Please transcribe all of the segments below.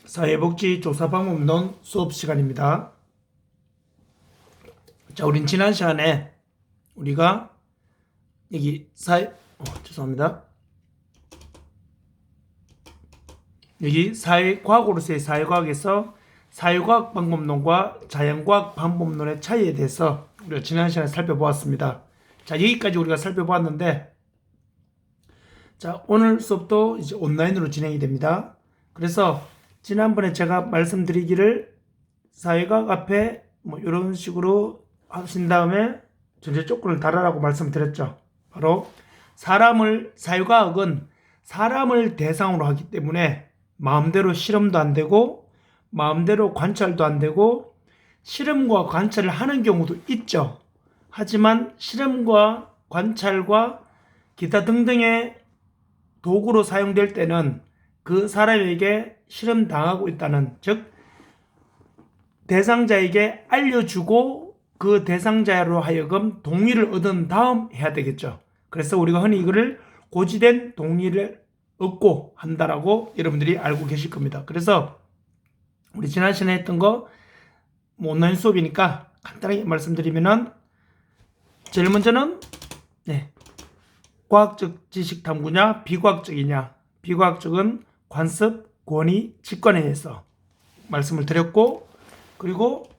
사회복지조사방법론 수업 시간입니다. 자, 우린 지난 시간에 우리가 여기 죄송합니다. 여기 사회과학으로서의 사회과학에서 사회과학 방법론과 자연과학 방법론의 차이에 대해서 우리가 지난 시간에 살펴보았습니다. 자, 여기까지 우리가 살펴보았는데, 자, 오늘 수업도 이제 온라인으로 진행이 됩니다. 그래서 지난번에 제가 말씀드리기를 사회과학 앞에 뭐 이런 식으로 하신 다음에 전제 조건을 달아라고 말씀드렸죠. 바로 사회과학은 사람을 대상으로 하기 때문에 마음대로 실험도 안 되고 마음대로 관찰도 안 되고 실험과 관찰을 하는 경우도 있죠. 하지만 실험과 관찰과 기타 등등의 도구로 사용될 때는 그 사람에게 실험당하고 있다는, 즉 대상자에게 알려주고 그 대상자로 하여금 동의를 얻은 다음 해야 되겠죠. 그래서 우리가 흔히 이거를 고지된 동의를 얻고 한다라고 여러분들이 알고 계실 겁니다. 그래서 우리 지난 시간에 했던 거 온라인 수업이니까 간단하게 말씀드리면은, 제일 먼저는 과학적 지식 탐구냐 비과학적이냐, 비과학적은 관습, 권위, 직관에 의해서 말씀을 드렸고, 그리고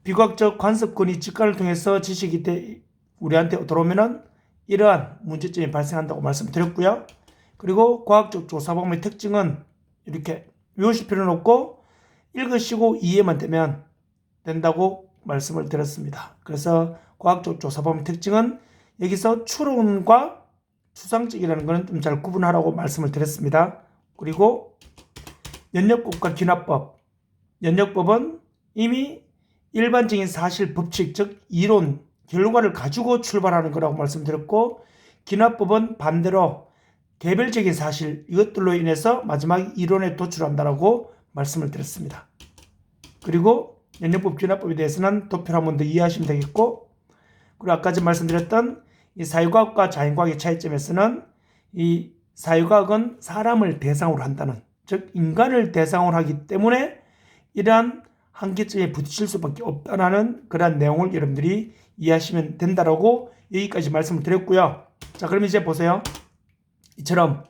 비과학적 관습, 권위, 직관을 통해서 지식이 우리한테 들어오면은 이러한 문제점이 발생한다고 말씀드렸고요. 그리고 과학적 조사 방법의 특징은 이렇게 외우실 필요는 없고 읽으시고 이해만 되면 된다고 말씀을 드렸습니다. 그래서 과학적 조사 방법의 특징은 여기서 추론과 추상적이라는 것은 좀 잘 구분하라고 말씀을 드렸습니다. 그리고 연역법과 기납법. 연역법은 이미 일반적인 사실, 법칙, 즉 이론, 결과를 가지고 출발하는 거라고 말씀드렸고, 기납법은 반대로 개별적인 사실, 이것들로 인해서 마지막 이론에 도출한다라고 말씀을 드렸습니다. 그리고 연역법, 기납법에 대해서는 도표를 한 번 더 이해하시면 되겠고, 그리고 아까 전 말씀드렸던 이 사회과학과 자연과학의 차이점에서는 이 사회과학은 사람을 대상으로 한다는, 즉 인간을 대상으로 하기 때문에 이러한 한계점에 부딪힐 수밖에 없다는 그러한 내용을 여러분들이 이해하시면 된다라고 여기까지 말씀을 드렸고요. 자, 그럼 이제 보세요. 이처럼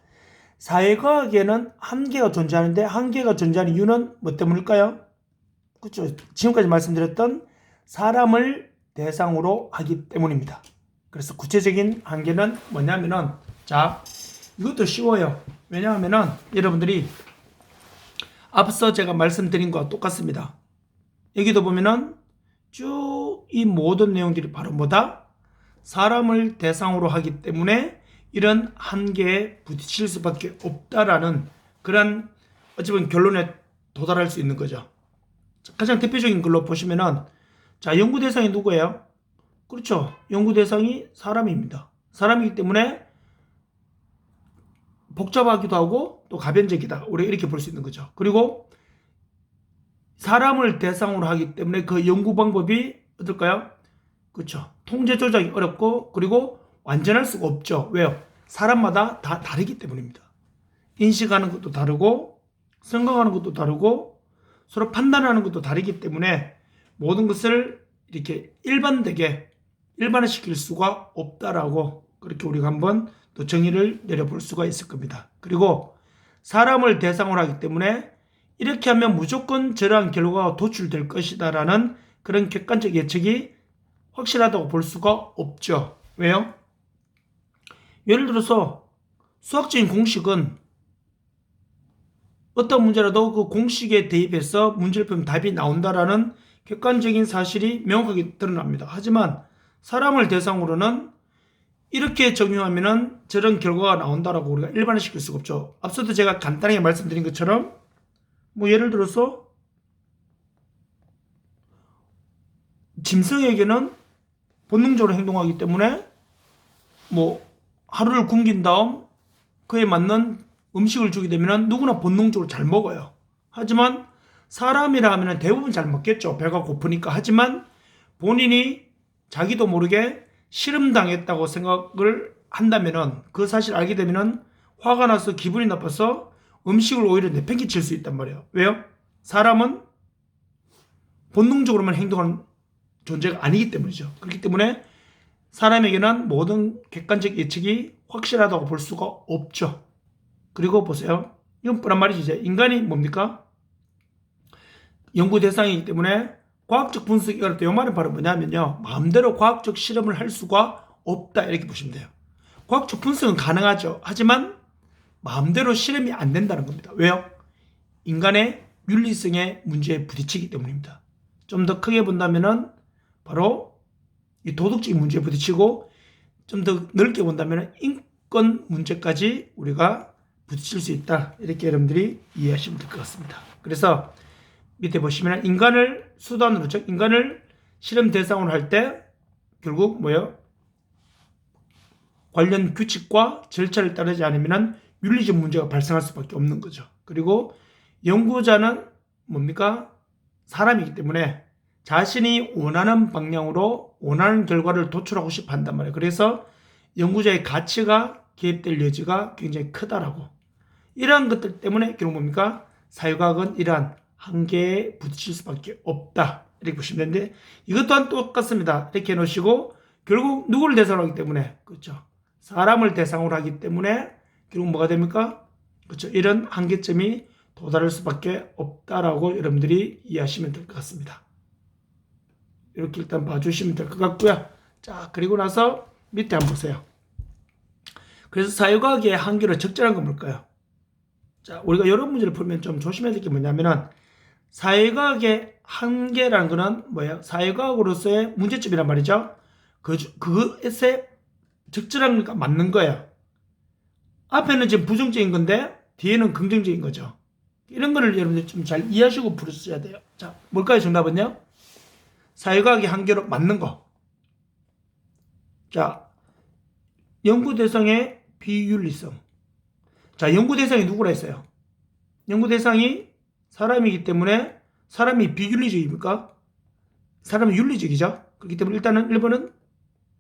사회과학에는 한계가 존재하는데, 한계가 존재하는 이유는 뭐 때문일까요? 그렇죠. 지금까지 말씀드렸던 사람을 대상으로 하기 때문입니다. 그래서 구체적인 한계는 뭐냐면은, 자, 이것도 쉬워요. 왜냐하면은 여러분들이 앞서 제가 말씀드린 것과 똑같습니다. 여기도 보면은 쭉 이 모든 내용들이 바로 뭐다? 사람을 대상으로 하기 때문에 이런 한계에 부딪힐 수밖에 없다라는 그런 어찌 보면 결론에 도달할 수 있는 거죠. 가장 대표적인 걸로 보시면은, 자, 연구 대상이 누구예요? 그렇죠. 연구 대상이 사람입니다. 사람이기 때문에 복잡하기도 하고 또 가변적이다, 우리가 이렇게 볼 수 있는 거죠. 그리고 사람을 대상으로 하기 때문에 그 연구 방법이 어떨까요? 그렇죠. 통제 조작이 어렵고, 그리고 완전할 수가 없죠. 왜요? 사람마다 다 다르기 때문입니다. 인식하는 것도 다르고 생각하는 것도 다르고 서로 판단하는 것도 다르기 때문에 모든 것을 이렇게 일반화시킬 수가 없다라고, 그렇게 우리가 한번 또 정의를 내려볼 수가 있을 겁니다. 그리고 사람을 대상으로 하기 때문에 이렇게 하면 무조건 저러한 결과가 도출될 것이다라는 그런 객관적 예측이 확실하다고 볼 수가 없죠. 왜요? 예를 들어서 수학적인 공식은 어떤 문제라도 그 공식에 대입해서 문제를 풀면 답이 나온다라는 객관적인 사실이 명확하게 드러납니다. 하지만 사람을 대상으로는 이렇게 적용하면은 저런 결과가 나온다라고 우리가 일반화시킬 수가 없죠. 앞서도 제가 간단하게 말씀드린 것처럼 뭐 예를 들어서 짐승에게는 본능적으로 행동하기 때문에 뭐 하루를 굶긴 다음 그에 맞는 음식을 주게 되면 누구나 본능적으로 잘 먹어요. 하지만 사람이라 하면 대부분 잘 먹겠죠. 배가 고프니까. 하지만 본인이 자기도 모르게 실험당했다고 생각을 한다면은, 그 사실 알게 되면은 화가 나서 기분이 나빠서 음식을 오히려 내팽개칠 수 있단 말이에요. 왜요? 사람은 본능적으로만 행동하는 존재가 아니기 때문이죠. 그렇기 때문에 사람에게는 모든 객관적 예측이 확실하다고 볼 수가 없죠. 그리고 보세요. 이건 뻔한 말이지. 이제 인간이 뭡니까? 연구 대상이기 때문에 과학적 분석이 어렵다. 이 말은 바로 뭐냐면요. 마음대로 과학적 실험을 할 수가 없다. 이렇게 보시면 돼요. 과학적 분석은 가능하죠. 하지만 마음대로 실험이 안 된다는 겁니다. 왜요? 인간의 윤리성의 문제에 부딪히기 때문입니다. 좀 더 크게 본다면은 바로 이 도덕적인 문제에 부딪히고 좀 더 넓게 본다면 인권 문제까지 우리가 부딪힐 수 있다. 이렇게 여러분들이 이해하시면 될 것 같습니다. 그래서 밑에 보시면 인간을 수단으로, 즉 인간을 실험 대상으로 할 때 결국 뭐예요? 관련 규칙과 절차를 따르지 않으면 윤리적 문제가 발생할 수밖에 없는 거죠. 그리고 연구자는 뭡니까? 사람이기 때문에 자신이 원하는 방향으로 원하는 결과를 도출하고 싶어 한단 말이에요. 그래서 연구자의 가치가 개입될 여지가 굉장히 크다라고. 이러한 것들 때문에 결국 뭡니까? 사회과학은 이러한 한계에 부딪힐 수밖에 없다. 이렇게 보시면 되는데 이것 또한 똑같습니다. 이렇게 해놓으시고 결국 누구를 대상으로 하기 때문에 그렇죠. 사람을 대상으로 하기 때문에 결국 뭐가 됩니까? 그렇죠. 이런 한계점이 도달할 수밖에 없다라고 여러분들이 이해하시면 될 것 같습니다. 이렇게 일단 봐주시면 될 것 같고요. 자, 그리고 나서 밑에 한번 보세요. 그래서 사회과학의 한계로 적절한 건 뭘까요? 자, 우리가 이런 문제를 풀면 좀 조심해야 될 게 뭐냐면은 사회과학의 한계라는 거는 뭐예요? 사회과학으로서의 문제점이란 말이죠. 그것에 적절한 거 맞는 거예요. 앞에는 지금 부정적인 건데 뒤에는 긍정적인 거죠. 이런 거를 여러분들 좀 잘 이해하시고 풀으셔야 돼요. 자, 뭘까요? 정답은요? 사회과학의 한계로 맞는 거. 자, 연구 대상의 비윤리성. 자, 연구 대상이 누구라 했어요? 연구 대상이 사람이기 때문에 사람이 비윤리적입니까? 사람은 윤리적이죠. 그렇기 때문에 일단은 1번은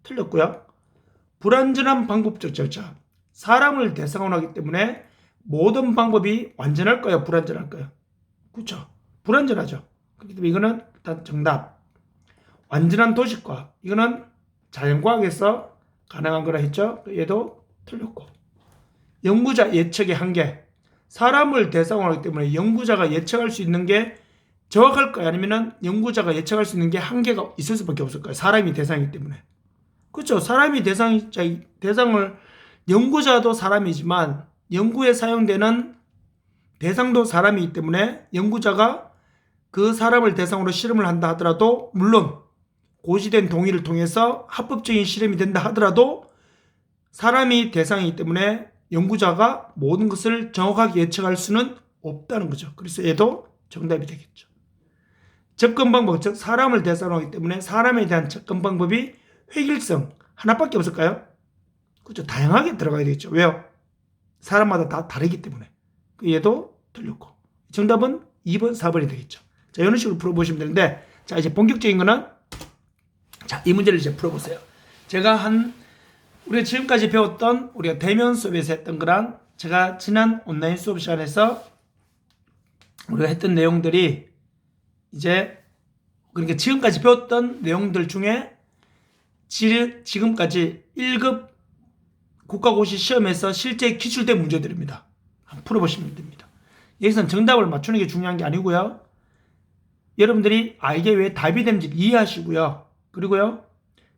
틀렸고요. 불완전한 방법적 절차. 사람을 대상으로 하기 때문에 모든 방법이 완전할까요? 불완전할까요? 그렇죠. 불완전하죠. 그렇기 때문에 이거는 일단 정답. 완전한 도식과 이거는 자연과학에서 가능한 거라 했죠. 얘도 틀렸고. 연구자 예측의 한계. 사람을 대상으로 하기 때문에 연구자가 예측할 수 있는 게 정확할까요? 아니면 연구자가 예측할 수 있는 게 한계가 있을 수밖에 없을까요? 사람이 대상이기 때문에. 그렇죠. 사람이 대상을 연구자도 사람이지만 연구에 사용되는 대상도 사람이기 때문에 연구자가 그 사람을 대상으로 실험을 한다 하더라도 물론 고시된 동의를 통해서 합법적인 실험이 된다 하더라도 사람이 대상이기 때문에 연구자가 모든 것을 정확하게 예측할 수는 없다는 거죠. 그래서 얘도 정답이 되겠죠. 접근 방법, 즉 사람을 대상으로 하기 때문에 사람에 대한 접근 방법이 획일성 하나밖에 없을까요? 그렇죠. 다양하게 들어가야 되겠죠. 왜요? 사람마다 다 다르기 때문에. 얘도 틀렸고. 정답은 2번, 4번이 되겠죠. 자, 이런 식으로 풀어보시면 되는데, 자, 이제 본격적인 거는, 자, 이 문제를 이제 풀어보세요. 제가 우리가 지금까지 배웠던, 우리가 대면 수업에서 했던 거랑, 제가 지난 온라인 수업 시간에서 우리가 했던 내용들이, 이제, 그러니까 지금까지 배웠던 내용들 중에, 지금까지 1급 국가고시 시험에서 실제 기출된 문제들입니다. 한번 풀어보시면 됩니다. 여기서는 정답을 맞추는 게 중요한 게 아니고요. 여러분들이 이게 왜 답이 되는지 이해하시고요. 그리고요.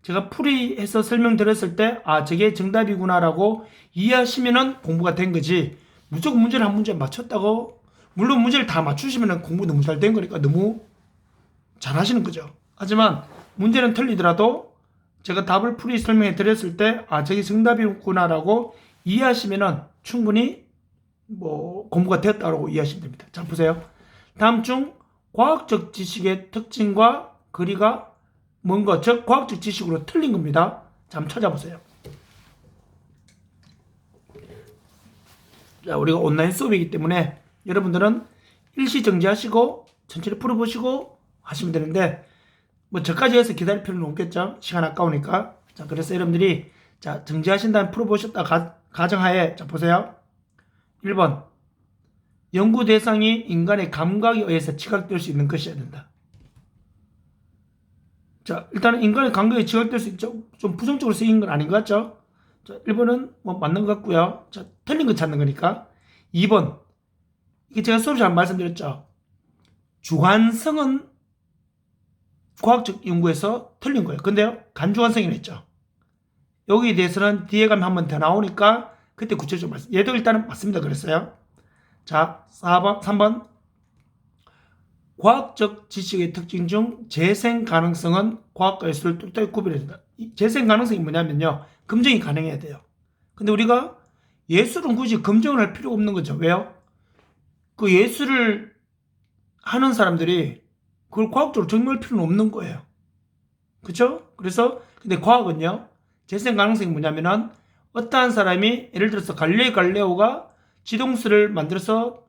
제가 풀이해서 설명드렸을 때 저게 정답이구나라고 이해하시면은 공부가 된 거지. 무조건 문제를 한 문제 맞췄다고 물론 문제를 다 맞추시면은 공부 너무 잘 된 거니까 너무 잘하시는 거죠. 하지만 문제는 틀리더라도 제가 답을 풀이 설명해 드렸을 때 저게 정답이구나라고 이해하시면은 충분히 공부가 되었다고 이해하시면 됩니다. 자, 보세요. 다음 중 과학적 지식의 특징과 거리가 뭔가 즉 과학적 지식으로 틀린 겁니다. 자, 한번 찾아보세요. 자, 우리가 온라인 수업이기 때문에 여러분들은 일시 정지하시고 천천히 풀어보시고 하시면 되는데 저까지 해서 기다릴 필요는 없겠죠. 시간 아까우니까. 자, 그래서 여러분들이 정지하신 다음에 풀어보셨다 가정하에 자, 보세요. 1번 연구 대상이 인간의 감각에 의해서 지각될 수 있는 것이어야 된다. 자, 일단은 인간의 감각에 지각될 수 있죠. 좀 부정적으로 쓰인 건 아닌 것 같죠? 자, 1번은 뭐 맞는 것 같고요. 자, 틀린 거 찾는 거니까. 2번. 이게 제가 수업 시간에 말씀드렸죠. 주관성은 과학적 연구에서 틀린 거예요. 근데요, 간주관성이라 했죠. 여기에 대해서는 뒤에 가면 한 번 더 나오니까 그때 구체적으로 말씀. 얘도 일단은 맞습니다. 그랬어요. 자, 3번. 과학적 지식의 특징 중 재생 가능성은 과학과 예술을 뚜렷하게 구별해준다. 재생 가능성이 뭐냐면요. 검증이 가능해야 돼요. 근데 우리가 예술은 굳이 검증을 할 필요가 없는 거죠. 왜요? 그 예술을 하는 사람들이 그걸 과학적으로 증명할 필요는 없는 거예요. 그렇죠? 그래서 근데 과학은요. 재생 가능성이 뭐냐면은 어떠한 사람이 예를 들어서 갈릴레오가 지동설을 만들어서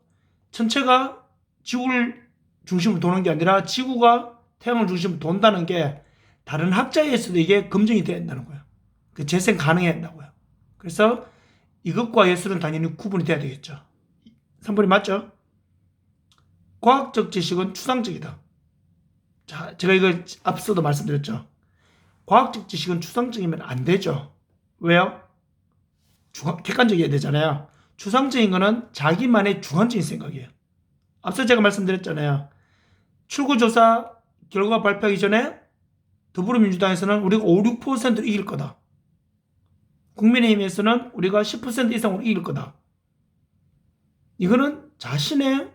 전체가 지구를 중심으로 도는 게 아니라 지구가 태양을 중심으로 돈다는 게 다른 학자에 의해서도 이게 검증이 돼야 된다는 거예요. 그 재생 가능해야 된다고요. 그래서 이것과 예술은 당연히 구분이 돼야 되겠죠. 3번이 맞죠? 과학적 지식은 추상적이다. 자, 제가 이거 앞서도 말씀드렸죠. 과학적 지식은 추상적이면 안 되죠. 왜요? 객관적이어야 되잖아요. 추상적인 거는 자기만의 주관적인 생각이에요. 앞서 제가 말씀드렸잖아요. 출구조사 결과 발표하기 전에 더불어민주당에서는 우리가 5, 6%로 이길 거다. 국민의힘에서는 우리가 10% 이상으로 이길 거다. 이거는 자신의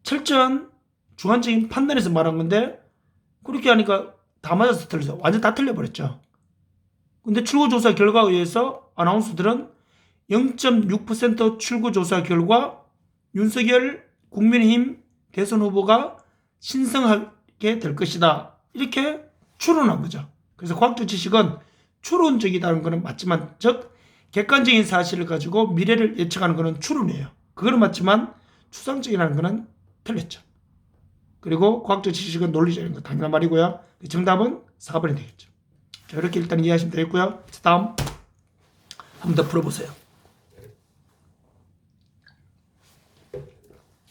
철저한 주관적인 판단에서 말한 건데 그렇게 하니까 다 맞아서 틀렸어. 완전 다 틀려버렸죠. 근데 출구조사 결과에 의해서 아나운서들은 0.6% 출구조사 결과 윤석열 국민의힘 대선 후보가 신성하게 될 것이다. 이렇게 추론한 거죠. 그래서 과학적 지식은 추론적이다는 것은 맞지만 즉 객관적인 사실을 가지고 미래를 예측하는 것은 추론이에요. 그거는 맞지만 추상적이라는 것은 틀렸죠. 그리고 과학적 지식은 논리적인 거 당연한 말이고요. 정답은 4번이 되겠죠. 자, 이렇게 일단 이해하시면 되겠고요. 다음 한 번 더 풀어보세요.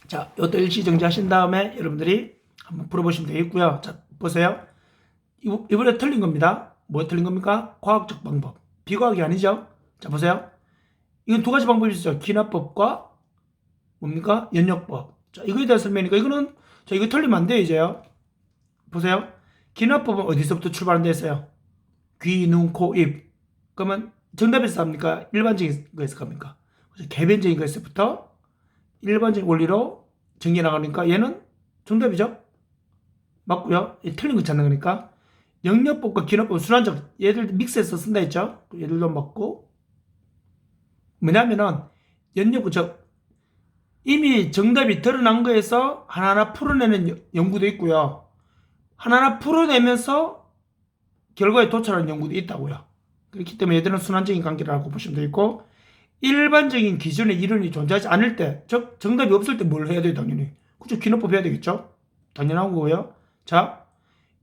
자, 이것도 일시정지 하신 다음에 여러분들이 한번 풀어보시면 되겠고요. 자, 보세요. 이번에 틀린 겁니다. 뭐 틀린 겁니까? 과학적 방법. 비과학이 아니죠? 자, 보세요. 이건 두 가지 방법이 있어요. 기납법과 뭡니까? 연역법. 자, 이거에 대한 설명이니까 이거는 자, 이거 틀리면 안 돼요, 이제요. 보세요. 기납법은 어디서부터 출발한다 했어요? 귀, 눈, 코, 입. 그러면 정답에서 합니까? 일반적인 거에서 갑니까? 개변적인 거에서부터 일반적인 원리로 전개 나가니까 얘는 정답이죠? 맞고요. 틀린 거 찾는 거니까. 영역법과 기납법, 순환적 얘들 믹스해서 쓴다 했죠? 얘들도 맞고. 뭐냐면은 연역법, 이미 정답이 드러난 거에서 하나하나 풀어내는 연구도 있고요. 하나하나 풀어내면서 결과에 도달하는 연구도 있다고요. 그렇기 때문에 얘들은 순환적인 관계라고 보시면 되겠고, 일반적인 기존의 이론이 존재하지 않을 때, 즉 정답이 없을 때 뭘 해야 돼요? 당연히 그죠? 기납법 해야 되겠죠? 당연한 거고요. 자,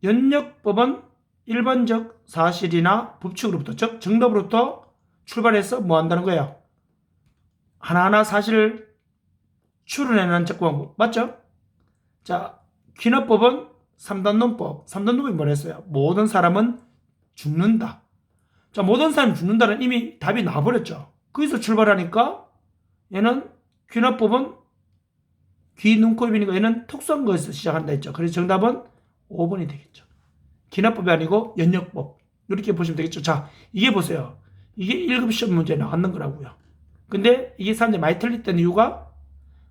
연역법은 일반적 사실이나 법칙으로부터, 즉 정답으로부터 출발해서 뭐 한다는 거예요? 하나하나 사실을 추론해내는 접근방법 맞죠? 자, 기납법은 3단 논법. 3단 논법이 뭐랬어요? 모든 사람은 죽는다. 자, 모든 사람이 죽는다는 이미 답이 나와버렸죠. 거기서 출발하니까 얘는 귀납법은 귀, 눈, 코, 입이니까 얘는 특수한 거에서 시작한다 했죠. 그래서 정답은 5번이 되겠죠. 기납법이 아니고 연역법. 이렇게 보시면 되겠죠. 자, 이게 보세요. 이게 1급 시험 문제에 나왔는 거라고요. 근데 이게 사람들이 많이 틀렸던 이유가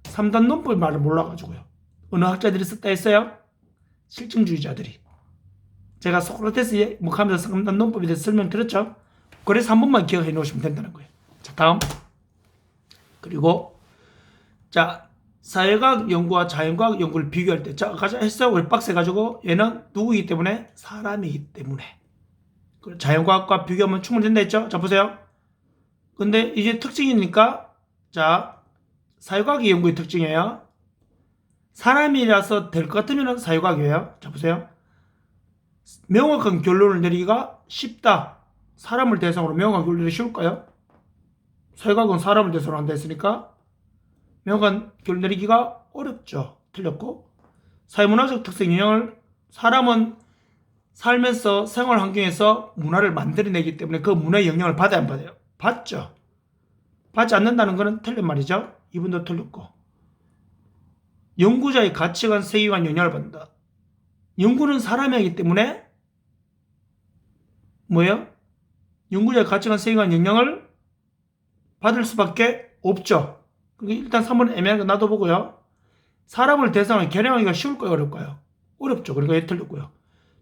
3단 논법 말을 몰라가지고요. 어느 학자들이 썼다 했어요? 실증주의자들이. 제가 소크라테스 하면서 3단 논법에 대해서 설명드렸죠. 그래서 한 번만 기억해 놓으시면 된다는 거예요. 자, 다음. 그리고 자, 사회과학 연구와 자연과학 연구를 비교할 때, 자, 가자 했어요. 우리 박스 해가지고 얘는 누구이기 때문에? 사람이기 때문에. 자연과학과 비교하면 충분히 된다 했죠. 자, 보세요. 근데 이제 특징이니까, 자, 사회과학의 연구의 특징이에요. 사람이라서 될 것 같으면 사회과학이에요. 자, 보세요. 명확한 결론을 내리기가 쉽다. 사람을 대상으로 명확한 결론을 내리기 쉬울까요? 사회과학은 사람을 대상으로 한다 했으니까 명확한 결론 내리기가 어렵죠. 틀렸고, 사회문화적 특색 영향을 사람은 살면서 생활 환경에서 문화를 만들어내기 때문에 그 문화의 영향을 받아야 안 받아요? 받죠. 받지 않는다는 것은 틀린 말이죠. 이분도 틀렸고, 연구자의 가치관, 세계관 영향을 받는다. 연구는 사람이 하기 때문에 뭐예요? 연구자의 가치관, 세계관 영향을 받을 수밖에 없죠. 일단 3번은 애매한 거 놔둬보고요. 사람을 대상으로 겨냥하기가 쉬울까요? 어렵까요? 어렵죠. 그러니까 얘 틀렸고요.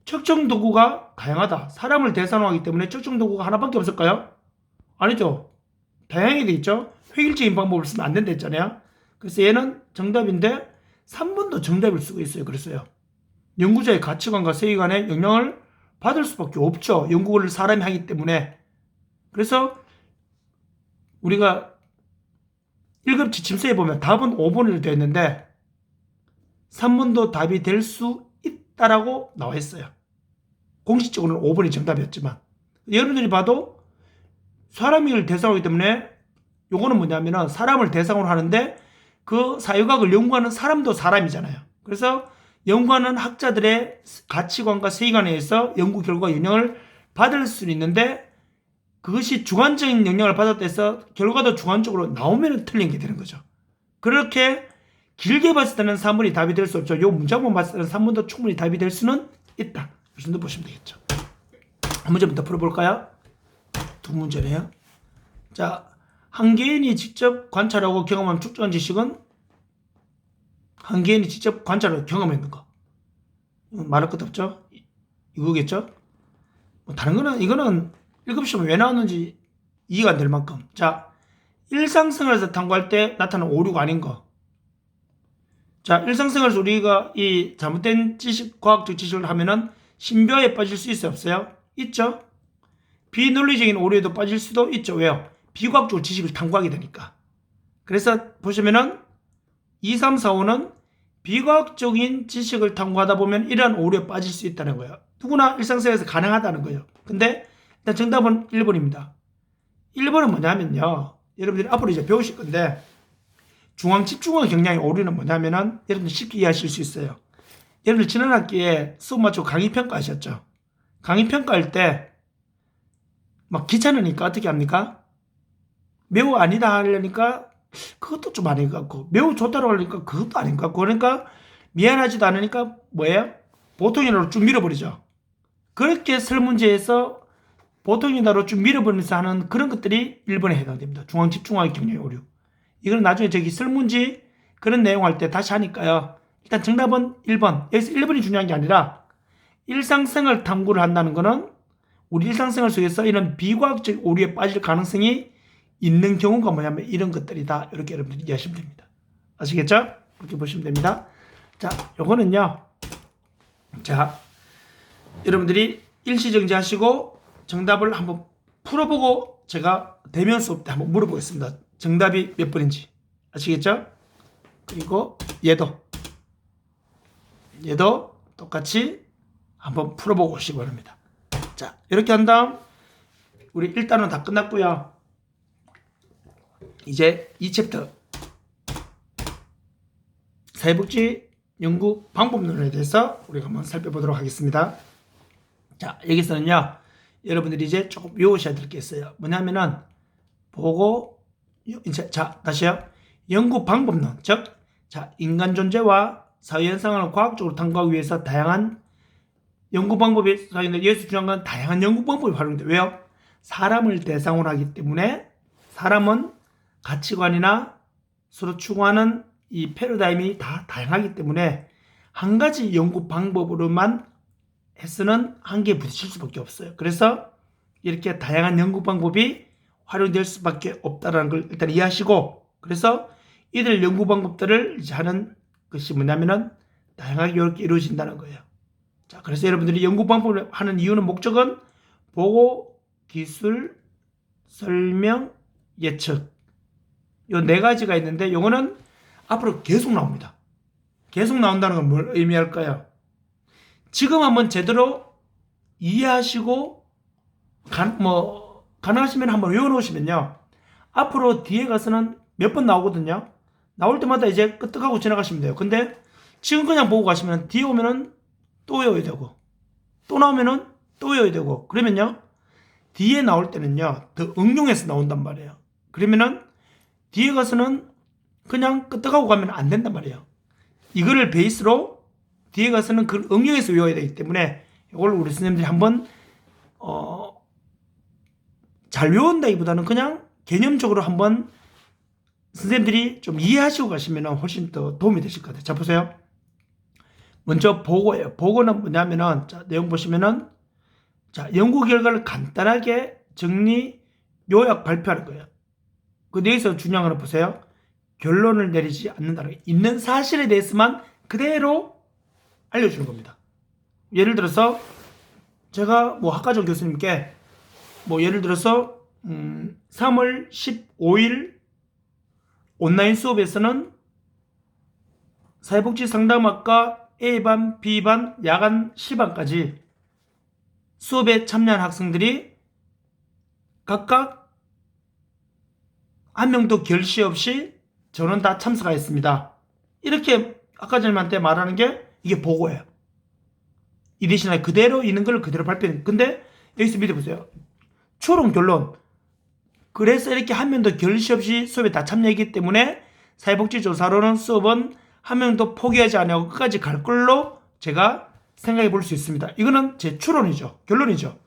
측정 도구가 다양하다. 사람을 대상으로 하기 때문에 측정 도구가 하나밖에 없을까요? 아니죠. 다양하게 돼 있죠. 획일적인 방법을 쓰면 안 된다 했잖아요. 그래서 얘는 정답인데 3번도 정답일 수가 있어요. 그랬어요. 연구자의 가치관과 세계관에 영향을 받을 수밖에 없죠. 연구를 사람이 하기 때문에. 그래서 우리가 1급 지침서에 보면 답은 5번으로 되어 있는데 3번도 답이 될 수 있다라고 나와 있어요. 공식적으로는 5번이 정답이었지만 여러분들이 봐도 사람을 대상으로 하기 때문에 요거는 뭐냐면은 사람을 대상으로 하는데 그 사회과학을 연구하는 사람도 사람이잖아요. 그래서 연구하는 학자들의 가치관과 세계관에 의해서 연구 결과가 영향을 받을 수는 있는데 그것이 주관적인 영향을 받았다 해서 결과도 주관적으로 나오면 틀린 게 되는 거죠. 그렇게 길게 봤을 때는 3번이 답이 될 수 없죠. 요 문장만 봤을 때는 3번도 충분히 답이 될 수는 있다. 이 정도 보시면 되겠죠. 한 문제부터 풀어볼까요? 두 문제네요. 자, 한 개인이 직접 관찰하고 경험한 축적한 지식은 한 개인이 직접 관찰하고 경험했는 거. 말할 것도 없죠? 이거겠죠? 뭐 다른 거는, 이거는 1급 시험에 왜 나왔는지 이해가 안 될 만큼. 자, 일상생활에서 탐구할 때 나타나는 오류가 아닌 거. 자, 일상생활에서 우리가 이 잘못된 지식, 과학적 지식을 하면은 신비화에 빠질 수 있어요? 없어요? 있죠? 비논리적인 오류에도 빠질 수도 있죠. 왜요? 비과학적 지식을 탐구하게 되니까. 그래서 보시면은 2, 3, 4, 5는 비과학적인 지식을 탐구하다 보면 이러한 오류에 빠질 수 있다는 거예요. 누구나 일상생활에서 가능하다는 거예요. 근데 일단 정답은 1번입니다. 1번은 뭐냐면요. 여러분들이 앞으로 이제 배우실 건데 중앙 집중화 경향의 오류는 뭐냐면은 여러분들 쉽게 이해하실 수 있어요. 여러분들 지난 학기에 수업 마치고 강의 평가 하셨죠? 강의 평가할 때 막 귀찮으니까 어떻게 합니까? 매우 아니다 하려니까 그것도 좀 아닌 것 같고 매우 좋다고 하려니까 그것도 아닌 것 같고 그러니까 미안하지도 않으니까 뭐예요? 보통이나로 쭉 밀어버리죠. 그렇게 설문지에서 보통이나로 쭉 밀어버리면서 하는 그런 것들이 1번에 해당됩니다. 중앙 집중화의 경향의 오류. 이건 나중에 저기 설문지 그런 내용 할 때 다시 하니까요. 일단 정답은 1번. 여기서 1번이 중요한 게 아니라 일상생활 탐구를 한다는 거는 우리 일상생활 속에서 이런 비과학적 오류에 빠질 가능성이 있는 경우가 뭐냐면 이런 것들이다. 이렇게 여러분들이 이해하시면 됩니다. 아시겠죠? 그렇게 보시면 됩니다. 자, 요거는요. 자, 여러분들이 일시정지 하시고 정답을 한번 풀어보고 제가 대면 수업 때 한번 물어보겠습니다. 정답이 몇 번인지. 아시겠죠? 그리고 얘도 똑같이 한번 풀어보고 오시기 바랍니다. 자, 이렇게 한 다음 우리 1단은 다 끝났고요. 이제 2챕터 사회복지 연구 방법론에 대해서 우리가 한번 살펴보도록 하겠습니다. 자, 여기서는요. 여러분들이 이제 조금 외우셔야 될 게 있어요. 뭐냐면은 보고 자, 다시요. 연구 방법론, 즉 자, 인간 존재와 사회 현상을 과학적으로 탐구하기 위해서 다양한 연구 방법이 사용되는데 여기서 중요한 건 다양한 연구 방법이 활용돼. 왜요? 사람을 대상으로 하기 때문에 사람은 가치관이나 서로 추구하는 이 패러다임이 다 다양하기 때문에 한 가지 연구 방법으로만 해서는 한계에 부딪힐 수밖에 없어요. 그래서 이렇게 다양한 연구 방법이 활용될 수밖에 없다는 걸 일단 이해하시고 그래서 이들 연구 방법들을 이제 하는 것이 뭐냐면은 다양하게 이렇게 이루어진다는 거예요. 자, 그래서 여러분들이 연구 방법을 하는 이유는 목적은 보고, 기술, 설명, 예측. 요 네 가지가 있는데 요거는 앞으로 계속 나옵니다. 계속 나온다는 건 뭘 의미할까요? 지금 한번 제대로 이해하시고 가능하시면 한번 외워놓으시면요. 앞으로 뒤에 가서는 몇 번 나오거든요. 나올 때마다 이제 끄떡하고 지나가시면 돼요. 근데 지금 그냥 보고 가시면 뒤에 오면은 또 외워야 되고 또 나오면은 또 외워야 되고 그러면요 뒤에 나올 때는요 더 응용해서 나온단 말이에요. 그러면은 뒤에 가서는 그냥 끄떡하고 가면 안 된단 말이에요. 이거를 베이스로 뒤에 가서는 그걸 응용해서 외워야 되기 때문에 이걸 우리 선생님들이 한번 잘 외운다기보다는 그냥 개념적으로 한번 선생님들이 좀 이해하시고 가시면 훨씬 더 도움이 되실 것 같아요. 자, 보세요. 먼저 보고예요. 보고는 뭐냐면은, 자, 내용 보시면은, 자, 연구 결과를 간단하게 정리, 요약 발표하는 거예요. 그 여기서 중요한 건 보세요. 결론을 내리지 않는다는 거예요. 있는 사실에 대해서만 그대로 알려주는 겁니다. 예를 들어서, 제가 뭐 학과정 교수님께, 뭐 예를 들어서, 3월 15일 온라인 수업에서는 사회복지 상담학과 A반, B반, 야간 C반까지 수업에 참여한 학생들이 각각 한 명도 결시 없이 저는 다 참석하였습니다. 이렇게 학과장님한테 말하는 게 이게 보고예요. 이 대신에 그대로 있는 걸 그대로 발표해요. 근데 여기서 밑에 보세요. 추론 결론. 그래서 이렇게 한 명도 결시 없이 수업에 다 참여했기 때문에 사회복지조사로는 수업은 한 명도 포기하지 않고 끝까지 갈 걸로 제가 생각해 볼 수 있습니다. 이거는 제 추론이죠. 결론이죠.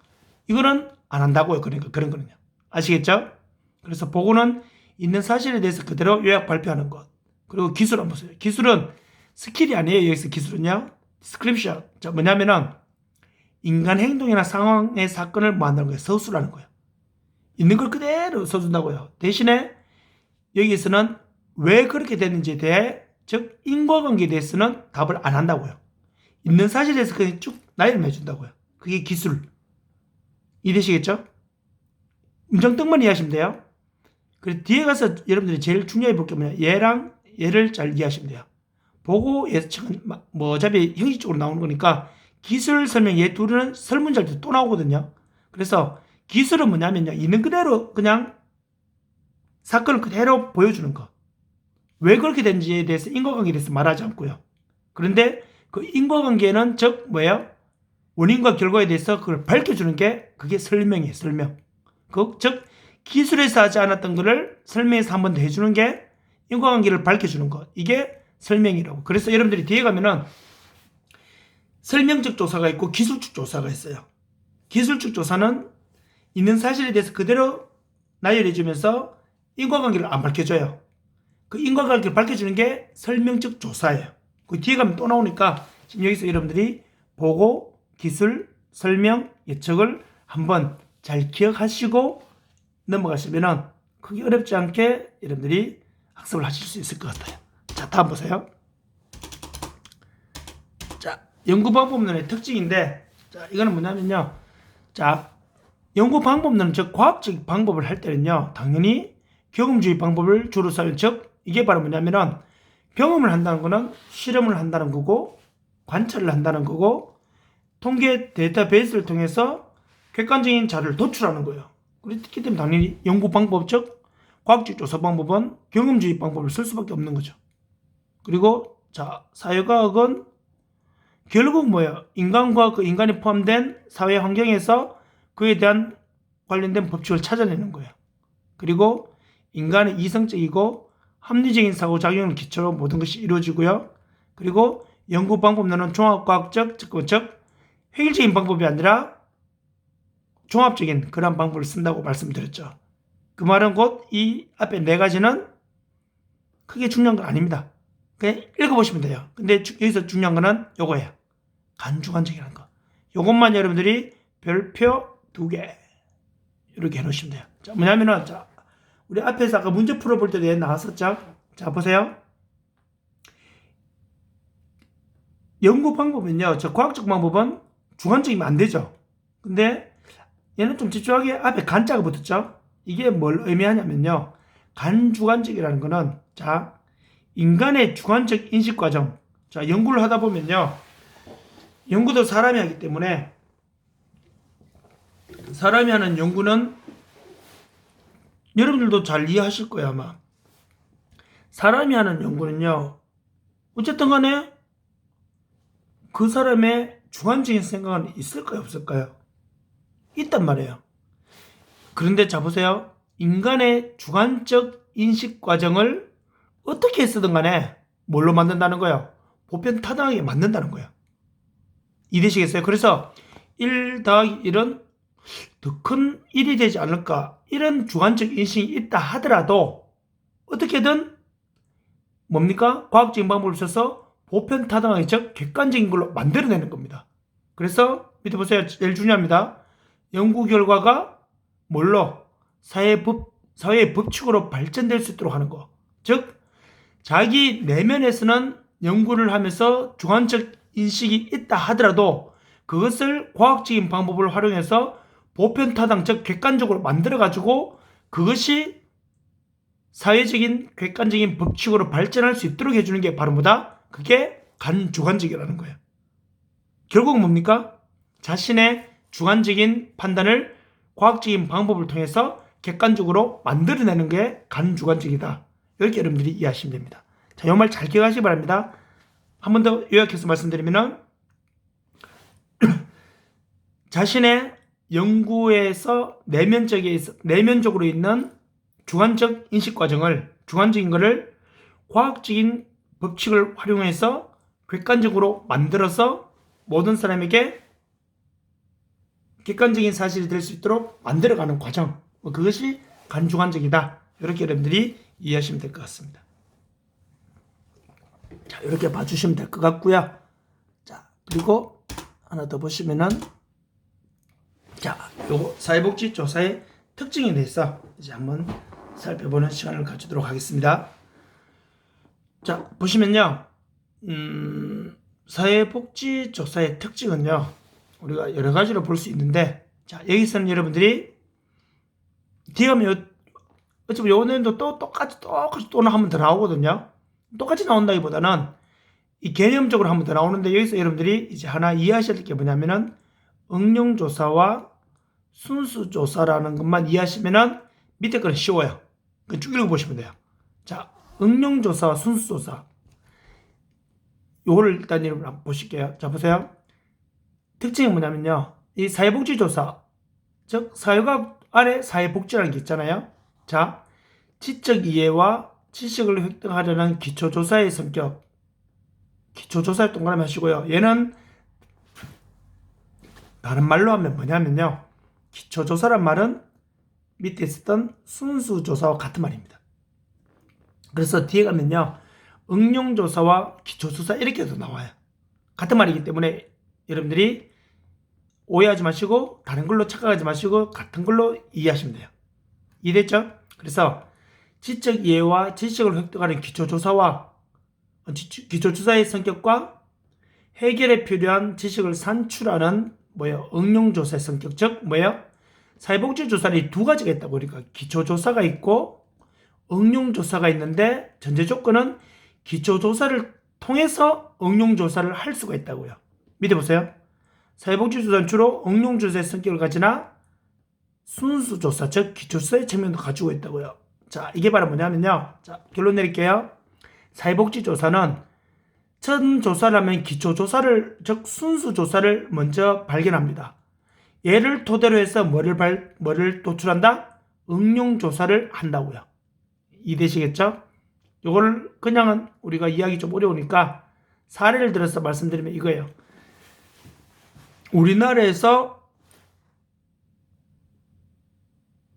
이거는 안 한다고요. 그러니까 그런 거는요. 아시겠죠? 그래서 보고는 있는 사실에 대해서 그대로 요약 발표하는 것. 그리고 기술 한번 보세요. 기술은 스킬이 아니에요. 여기서 기술은요. 스크립션. 자, 뭐냐면은 인간 행동이나 상황의 사건을 뭐 한다는 거예요. 서술하는 거예요. 있는 걸 그대로 써준다고요. 대신에 여기서는 왜 그렇게 됐는지에 대해 즉 인과관계에 대해서는 답을 안 한다고요. 있는 사실에 대해서 그냥 쭉 나열을 해준다고요. 그게 기술. 이해되시겠죠? 음정떡만 이해하시면 돼요. 그리고 뒤에 가서 여러분들이 제일 중요해 볼 게 뭐냐. 얘랑 얘를 잘 이해하시면 돼요. 보고 예측은 뭐 어차피 형식적으로 나오는 거니까 기술 설명 얘 둘은 설문지할 또 나오거든요. 그래서 기술은 뭐냐면요. 있는 그대로 그냥 사건을 그대로 보여주는 거. 왜 그렇게 된지에 대해서 인과관계에 대해서 말하지 않고요. 그런데 그 인과관계는 즉 뭐예요? 원인과 결과에 대해서 그걸 밝혀주는 게 그게 설명이에요. 설명. 즉 기술에서 하지 않았던 거를 설명해서 한 번 더 해주는 게 인과관계를 밝혀주는 것. 이게 설명이라고. 그래서 여러분들이 뒤에 가면은 설명적 조사가 있고 기술적 조사가 있어요. 기술적 조사는 있는 사실에 대해서 그대로 나열해주면서 인과관계를 안 밝혀줘요. 그 인과관계를 밝혀주는 게 설명적 조사예요. 그 뒤에 가면 또 나오니까 지금 여기서 여러분들이 보고, 기술, 설명, 예측을 한번 잘 기억하시고 넘어가시면은 크게 어렵지 않게 여러분들이 학습을 하실 수 있을 것 같아요. 자, 다음 보세요. 자, 연구방법론의 특징인데, 자, 이거는 뭐냐면요. 자, 연구방법론은 즉 과학적 방법을 할 때는요, 당연히 경험주의 방법을 주로 써요. 즉, 이게 바로 뭐냐면은 경험을 한다는 거는 실험을 한다는 거고, 관찰을 한다는 거고, 통계 데이터베이스를 통해서 객관적인 자료를 도출하는 거예요. 그렇기 때문에 당연히 연구 방법, 즉 과학적 조사 방법은 경험주의 방법을 쓸 수밖에 없는 거죠. 그리고 자, 사회과학은 결국 뭐예요? 인간과 그 인간이 포함된 사회 환경에서 그에 대한 관련된 법칙을 찾아내는 거예요. 그리고 인간은 이성적이고 합리적인 사고작용을 기초로 모든 것이 이루어지고요. 그리고 연구 방법론은 종합과학적, 즉 획일적인 방법이 아니라 종합적인 그런 방법을 쓴다고 말씀드렸죠. 그 말은 곧 이 앞에 네 가지는 크게 중요한 건 아닙니다. 그냥 읽어보시면 돼요. 근데 여기서 중요한 거는 요거예요. 간주관적이라는 거. 요것만 여러분들이 별표 2개 이렇게 해놓으시면 돼요. 자, 뭐냐면은 자, 우리 앞에서 아까 문제 풀어볼 때도 나왔었죠. 자, 보세요. 연구 방법은요, 저 과학적 방법은 주관적이면 안 되죠. 근데 얘는 좀 집중하게 앞에 간자가 붙었죠. 이게 뭘 의미하냐면요. 간주관적이라는 거는 자, 인간의 주관적 인식 과정. 자, 연구를 하다 보면요. 연구도 사람이 하기 때문에 사람이 하는 연구는 여러분들도 잘 이해하실 거예요, 아마. 사람이 하는 연구는요, 어쨌든 간에 그 사람의 주관적인 생각은 있을까요, 없을까요? 있단 말이에요. 그런데 자 보세요. 인간의 주관적 인식 과정을 어떻게 쓰든 간에 뭘로 만든다는 거예요? 보편타당하게 만든다는 거예요. 이해되시겠어요? 그래서 1 더하기 1은 더 큰 1이 되지 않을까, 이런 주관적 인식이 있다 하더라도 어떻게든 뭡니까? 과학적인 방법을 써서 보편타당하게, 즉 객관적인 걸로 만들어내는 겁니다. 그래서 밑에 보세요. 제일 중요합니다. 연구 결과가 뭘로? 사회의 법칙으로 발전될 수 있도록 하는 거. 즉 자기 내면에서는 연구를 하면서 주관적 인식이 있다 하더라도 그것을 과학적인 방법을 활용해서 보편타당, 즉 객관적으로 만들어가지고 그것이 사회적인 객관적인 법칙으로 발전할 수 있도록 해주는 게 바로 뭐다? 그게 간주관적이라는 거예요. 결국 뭡니까? 자신의 주관적인 판단을 과학적인 방법을 통해서 객관적으로 만들어내는 게 간주관적이다. 이렇게 여러분들이 이해하시면 됩니다. 자, 이 말 잘 기억하시기 바랍니다. 한 번 더 요약해서 말씀드리면 자신의 연구에서 내면적으로 있는 주관적 인식 과정을, 주관적인 것을 과학적인 법칙을 활용해서 객관적으로 만들어서 모든 사람에게 객관적인 사실이 될 수 있도록 만들어가는 과정, 그것이 간주관적이다. 이렇게 여러분들이 이해하시면 될 것 같습니다. 자, 이렇게 봐주시면 될 것 같고요. 자, 그리고 하나 더 보시면은, 자, 요거 사회복지 조사의 특징에 대해서 이제 한번 살펴보는 시간을 가지도록 하겠습니다. 자, 보시면요, 사회복지 조사의 특징은요, 우리가 여러 가지로 볼 수 있는데, 자, 여기서는 여러분들이 뒤에 가면 어차피 요 내용도 또 똑같이 또는 한 번 더 나오거든요. 똑같이 나온다기보다는 이 개념적으로 한 번 더 나오는데, 여기서 여러분들이 이제 하나 이해하셔야 될 게 뭐냐면은 응용조사와 순수조사라는 것만 이해하시면은 밑에 거는 쉬워요. 쭉 읽어보시면 돼요. 자, 응용조사와 순수조사, 요거를 일단 여러분 한번 보실게요. 자, 보세요. 특징이 뭐냐면요, 이 사회복지조사, 즉 사회과학 안에 사회복지라는 게 있잖아요. 자, 지적 이해와 지식을 획득하려는 기초조사의 성격, 기초조사에 동그라미 하시고요. 얘는 다른 말로 하면 뭐냐면요, 기초조사란 말은 밑에 있었던 순수조사와 같은 말입니다. 그래서 뒤에 가면요, 응용조사와 기초조사 이렇게도 나와요. 같은 말이기 때문에 여러분들이 오해하지 마시고 다른 걸로 착각하지 마시고 같은 걸로 이해하시면 돼요. 이해됐죠? 그래서 지적 이해와 지식을 획득하는 기초조사와 기초조사의 성격과 해결에 필요한 지식을 산출하는 응용조사의 성격, 즉 사회복지조사는 두 가지가 있다고. 그러니까 기초조사가 있고 응용조사가 있는데 전제 조건은 기초조사를 통해서 응용조사를 할 수가 있다고요. 밑에 보세요. 사회복지조사는 주로 응용조사의 성격을 가지나 순수조사, 즉 기초조사의 측면도 가지고 있다고요. 자, 이게 바로 뭐냐면요, 자, 결론 내릴게요. 사회복지조사는 첫 조사를 하면 기초조사를, 즉 순수조사를 먼저 발견합니다. 얘를 토대로 해서 뭐를 도출한다? 응용조사를 한다고요. 이해되시겠죠? 이걸 그냥은 우리가 이해하기 좀 어려우니까 사례를 들어서 말씀드리면 이거예요. 우리나라에서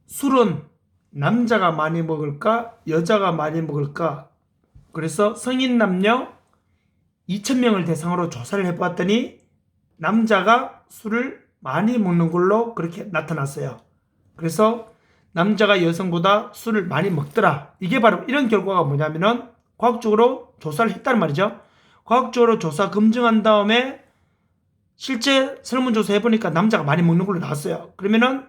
술은 남자가 많이 먹을까, 여자가 많이 먹을까? 그래서 성인 남녀 2,000명을 대상으로 조사를 해봤더니 남자가 술을 많이 먹는 걸로 그렇게 나타났어요. 그래서 남자가 여성보다 술을 많이 먹더라. 이게 바로 이런 결과가 뭐냐면은 과학적으로 조사를 했다는 말이죠. 과학적으로 조사 검증한 다음에 실제 설문조사 해보니까 남자가 많이 먹는 걸로 나왔어요. 그러면은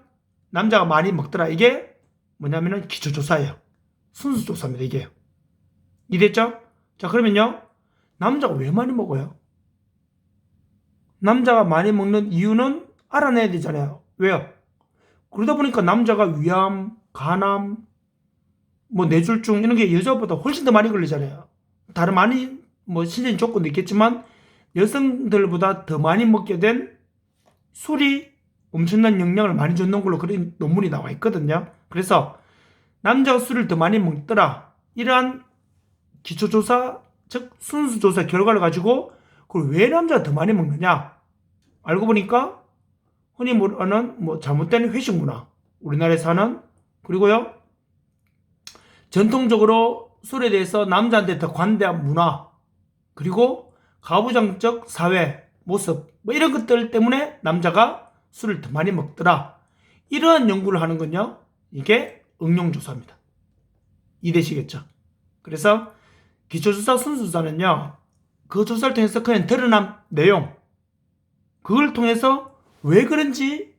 남자가 많이 먹더라. 이게 뭐냐면은 기초조사예요. 순수조사입니다. 이게. 이해됐죠? 자, 그러면요, 남자가 왜 많이 먹어요? 남자가 많이 먹는 이유는 알아내야 되잖아요. 왜요? 그러다 보니까 남자가 위암, 간암, 뭐 뇌졸중 이런 게 여자보다 훨씬 더 많이 걸리잖아요. 다른 많이 뭐 신체적인 조건도 있겠지만 여성들보다 더 많이 먹게 된 술이 엄청난 영향을 많이 줬는 걸로 그런 논문이 나와 있거든요. 그래서 남자가 술을 더 많이 먹더라. 이러한 기초조사, 즉 순수조사 결과를 가지고 그걸 왜 남자가 더 많이 먹느냐? 알고 보니까 흔히 말하는 뭐 잘못된 회식 문화, 우리나라에서 하는, 그리고요 전통적으로 술에 대해서 남자한테 더 관대한 문화, 그리고 가부장적 사회 모습, 뭐 이런 것들 때문에 남자가 술을 더 많이 먹더라. 이러한 연구를 하는 건요, 이게 응용조사입니다. 이해되시겠죠? 그래서 기초조사, 순수조사는요, 그 조사를 통해서 그냥 드러난 내용, 그걸 통해서 왜 그런지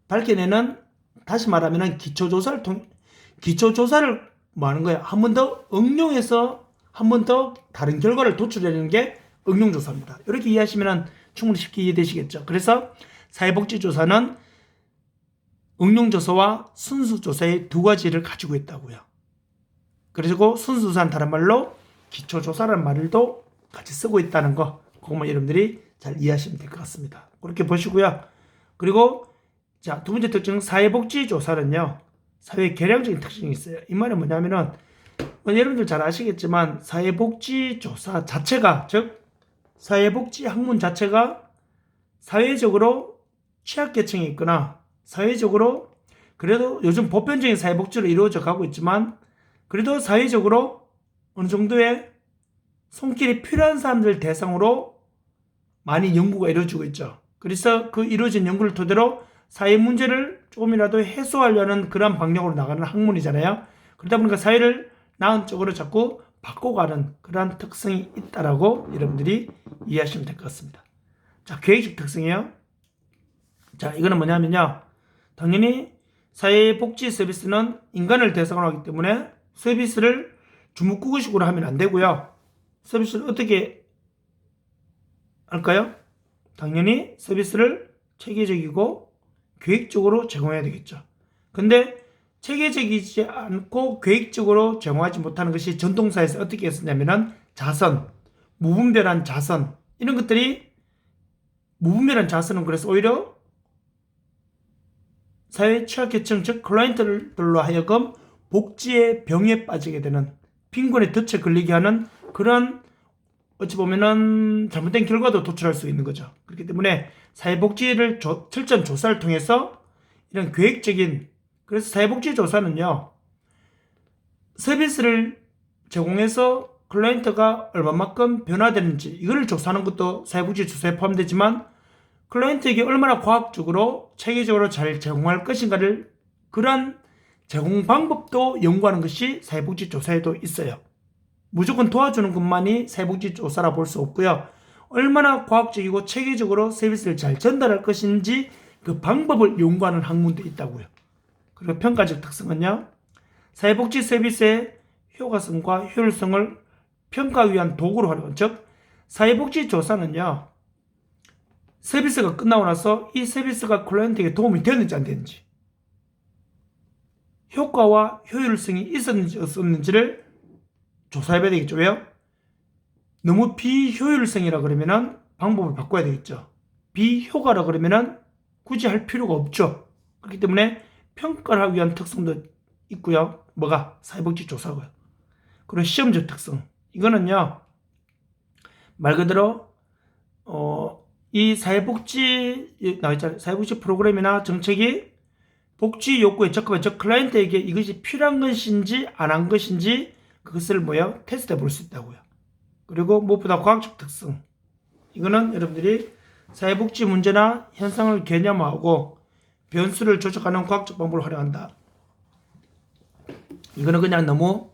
밝혀내는, 다시 말하면 기초조사를 뭐 하는 거야? 한 번 더 응용해서 한 번 더 다른 결과를 도출해내는 게 응용조사입니다. 이렇게 이해하시면 충분히 쉽게 이해되시겠죠? 그래서 사회복지조사는 응용조사와 순수조사의 두 가지를 가지고 있다고요. 그리고 순수조사는 다른 말로 기초조사라는 말도 같이 쓰고 있다는 거, 그것만 여러분들이 잘 이해하시면 될 것 같습니다. 그렇게 보시고요. 그리고 자, 두 번째 특징, 사회복지조사는요, 사회 개량적인 특징이 있어요. 이 말은 뭐냐면은 여러분들 잘 아시겠지만 사회복지조사 자체가, 즉 사회복지 학문 자체가 사회적으로 취약계층이 있거나 사회적으로 그래도 요즘 보편적인 사회복지로 이루어져 가고 있지만 그래도 사회적으로 어느 정도의 손길이 필요한 사람들 대상으로 많이 연구가 이루어지고 있죠. 그래서 그 이루어진 연구를 토대로 사회 문제를 조금이라도 해소하려는 그런 방향으로 나가는 학문이잖아요. 그러다 보니까 사회를 나은 쪽으로 자꾸 바꿔가는 그러한 특성이 있다라고 여러분들이 이해하시면 될 것 같습니다. 자, 계획적 특성이요. 자, 이거는 뭐냐면요, 당연히 사회복지 서비스는 인간을 대상으로 하기 때문에 서비스를 주먹구구식으로 하면 안 되고요. 서비스를 어떻게 할까요? 당연히 서비스를 체계적이고 계획적으로 제공해야 되겠죠. 근데 체계적이지 않고 계획적으로 제공하지 못하는 것이 전통사에서 어떻게 했었냐면은 자선, 무분별한 자선, 이런 것들이, 무분별한 자선은 그래서 오히려 사회 취약계층, 즉 클라이언트들로 하여금 복지의 병에 빠지게 되는, 빈곤에 덫에 걸리게 하는 그런, 어찌 보면은 잘못된 결과도 도출할 수 있는 거죠. 그렇기 때문에 사회복지를 철저한 조사를 통해서 이런 계획적인, 그래서 사회복지 조사는요, 서비스를 제공해서 클라이언트가 얼마만큼 변화되는지 이거를 조사하는 것도 사회복지 조사에 포함되지만 클라이언트에게 얼마나 과학적으로 체계적으로 잘 제공할 것인가를, 그러한 제공 방법도 연구하는 것이 사회복지 조사에도 있어요. 무조건 도와주는 것만이 사회복지 조사라 볼 수 없고요. 얼마나 과학적이고 체계적으로 서비스를 잘 전달할 것인지 그 방법을 연구하는 학문도 있다고요. 그리고 평가적 특성은요, 사회복지 서비스의 효과성과 효율성을 평가하기 위한 도구로 활용, 즉 사회복지 조사는요, 서비스가 끝나고 나서 이 서비스가 클라이언트에게 도움이 되는지 안 되는지, 효과와 효율성이 있었는지 없었는지를 조사해봐야 되겠죠. 왜요? 너무 비효율성이라 그러면은 방법을 바꿔야 되겠죠. 비효과라 그러면은 굳이 할 필요가 없죠. 그렇기 때문에 평가를 하기 위한 특성도 있고요. 뭐가? 사회복지 조사고요. 그리고 시험적 특성. 이거는요, 말 그대로 이 사회복지 나와있잖아요. 사회복지 프로그램이나 정책이 복지 욕구에 적합한, 즉 클라이언트에게 이것이 필요한 것인지 안 한 것인지 그것을 뭐예요? 테스트해 볼 수 있다고요. 그리고 무엇보다 과학적 특성. 이거는 여러분들이 사회복지 문제나 현상을 개념화하고 변수를 조작하는 과학적 방법을 활용한다. 이거는 그냥 너무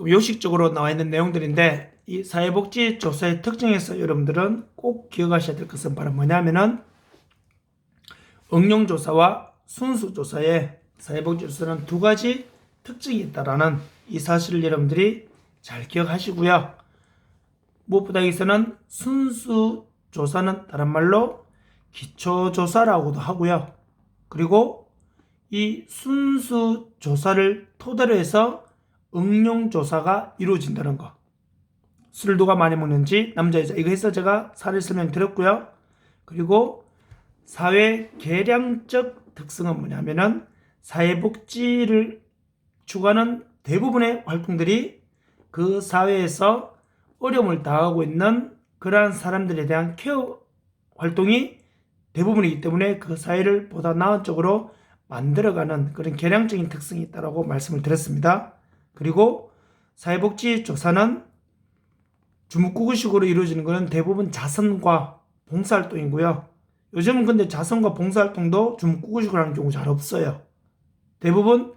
요식적으로 나와 있는 내용들인데, 이 사회복지 조사의 특징에서 여러분들은 꼭 기억하셔야 될 것은 바로 뭐냐면은 응용조사와 순수조사의 사회복지 조사는 두 가지 특징이 있다라는 이 사실을 여러분들이 잘 기억하시고요. 무엇보다 여기서는 순수조사는 다른 말로 기초조사라고도 하고요. 그리고 이 순수조사를 토대로 해서 응용조사가 이루어진다는 거. 술을 누가 많이 먹는지, 남자, 여자. 이거 해서 제가 사례 설명드렸고요. 그리고 사회 개량적 특성은 뭐냐면은 사회복지를 추구하는 대부분의 활동들이 그 사회에서 어려움을 당하고 있는 그러한 사람들에 대한 케어 활동이 대부분이기 때문에 그 사회를 보다 나은 쪽으로 만들어가는 그런 개량적인 특성이 있다고 말씀을 드렸습니다. 그리고 사회복지 조사는 주무구구식으로 이루어지는 것은 대부분 자선과 봉사활동이고요. 요즘은 근데 자선과 봉사활동도 주무구구식으로 하는 경우 잘 없어요. 대부분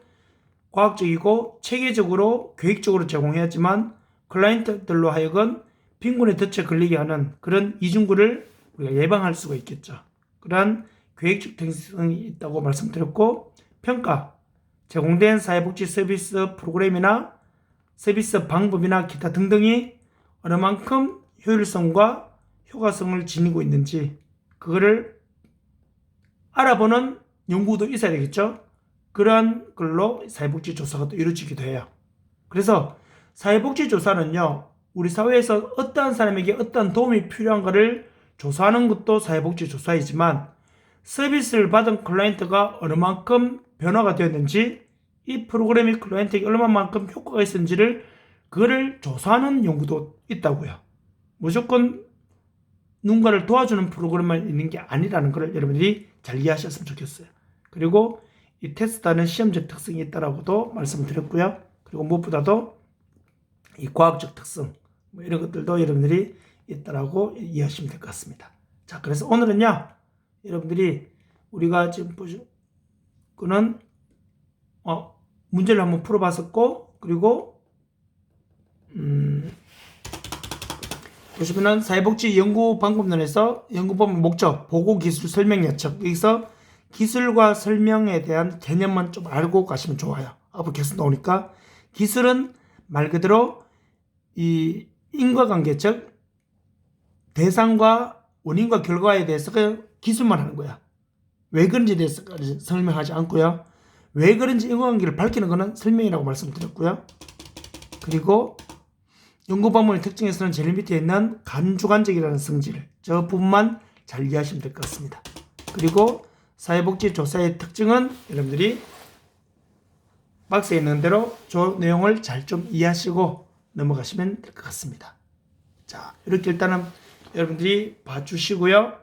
과학적이고 체계적으로 계획적으로 제공해야지만 클라이언트들로 하여금 빈곤의 덫에 걸리게 하는 그런 이중구를 우리가 예방할 수가 있겠죠. 그러한 계획적 특성이 있다고 말씀드렸고, 평가, 제공된 사회복지 서비스 프로그램이나 서비스 방법이나 기타 등등이 어느 만큼 효율성과 효과성을 지니고 있는지 그거를 알아보는 연구도 있어야 되겠죠. 그러한 걸로 사회복지 조사가 또 이루어지기도 해요. 그래서 사회복지 조사는요, 우리 사회에서 어떠한 사람에게 어떠한 도움이 필요한가를 조사하는 것도 사회복지 조사이지만, 서비스를 받은 클라이언트가 어느 만큼 변화가 되었는지, 이 프로그램이 클라이언트에게 얼마만큼 효과가 있었는지를 그거를 조사하는 연구도 있다고요. 무조건 누군가를 도와주는 프로그램만 있는 게 아니라는 걸 여러분들이 잘 이해하셨으면 좋겠어요. 그리고 이 테스트하는 시험적 특성이 있다라고도 말씀을 드렸고요. 그리고 무엇보다도 이 과학적 특성 이런 것들도 여러분들이 있다라고 이해하시면 될 것 같습니다. 자, 그래서 오늘은요, 여러분들이 우리가 지금 보시는 문제를 한번 풀어봤었고, 그리고 보시면은 사회복지 연구방법론에서 연구법의 목적, 보고 기술 설명 예측, 여기서 기술과 설명에 대한 개념만 좀 알고 가시면 좋아요. 앞으로 계속 나오니까. 기술은 말 그대로 이 인과관계, 즉 대상과 원인과 결과에 대해서 그냥 기술만 하는 거야. 왜 그런지에 대해서까지 설명하지 않고요. 왜 그런지 인과관계를 밝히는 것은 설명이라고 말씀드렸고요. 그리고 연구방법의 특징에서는 제일 밑에 있는 간주관적이라는 성질, 저 부분만 잘 이해하시면 될 것 같습니다. 그리고 사회복지 조사의 특징은 여러분들이 박스에 있는 대로 저 내용을 잘 좀 이해하시고 넘어가시면 될 것 같습니다. 자, 이렇게 일단은 여러분들이 봐주시고요.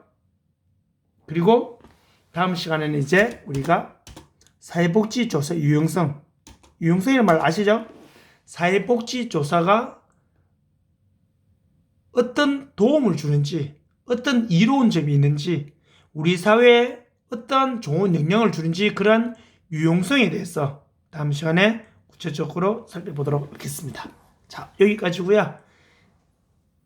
그리고 다음 시간에는 이제 우리가 사회복지 조사 유용성이라는 말 아시죠? 사회복지 조사가 어떤 도움을 주는지, 어떤 이로운 점이 있는지, 우리 사회에 어떤 좋은 영향을 주는지 그러한 유용성에 대해서 다음 시간에 구체적으로 살펴보도록 하겠습니다. 자, 여기까지고요.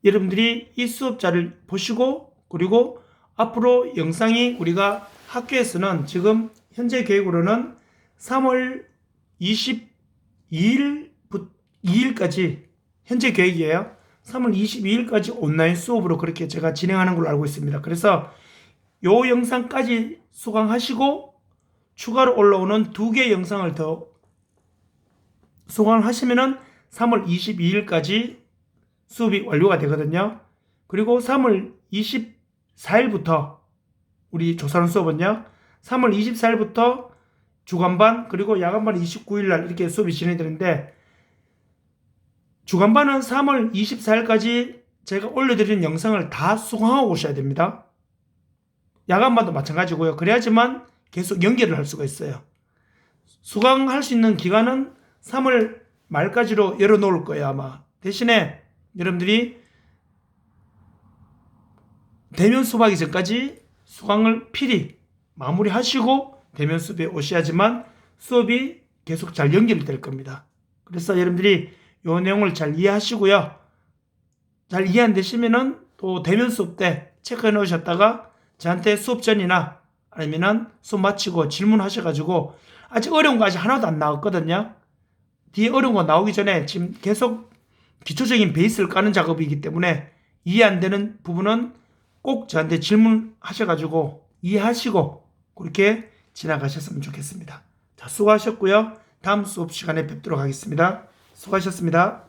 여러분들이 이 수업자를 보시고, 그리고 앞으로 영상이 우리가 학교에서는 지금 현재 계획으로는 3월 22일까지 현재 계획이에요. 3월 22일까지 온라인 수업으로 그렇게 제가 진행하는 걸로 알고 있습니다. 그래서 요 영상까지 수강하시고 추가로 올라오는 2개 영상을 더 수강을 하시면은 3월 22일까지 수업이 완료가 되거든요. 그리고 3월 24일부터 우리 조사론 수업은요, 3월 24일부터 주간반 그리고 야간반 29일날 이렇게 수업이 진행되는데, 주간반은 3월 24일까지 제가 올려드린 영상을 다 수강하고 오셔야 됩니다. 야간반도 마찬가지고요. 그래야지만 계속 연결을 할 수가 있어요. 수강할 수 있는 기간은 3월 말까지로 열어놓을 거예요, 아마. 대신에 여러분들이 대면 수업하기 전까지 수강을 필히 마무리하시고 대면 수업에 오셔야지만 수업이 계속 잘 연결이 될 겁니다. 그래서 여러분들이 이 내용을 잘 이해하시고요. 잘 이해 안 되시면은 또 대면 수업 때 체크해 놓으셨다가 저한테 수업 전이나 아니면은 수업 마치고 질문하셔가지고, 아직 어려운 거 아직 하나도 안 나왔거든요. 뒤에 어려운 거 나오기 전에 지금 계속 기초적인 베이스를 까는 작업이기 때문에 이해 안 되는 부분은 꼭 저한테 질문하셔가지고 이해하시고 그렇게 지나가셨으면 좋겠습니다. 자, 수고하셨고요. 다음 수업 시간에 뵙도록 하겠습니다. 수고하셨습니다.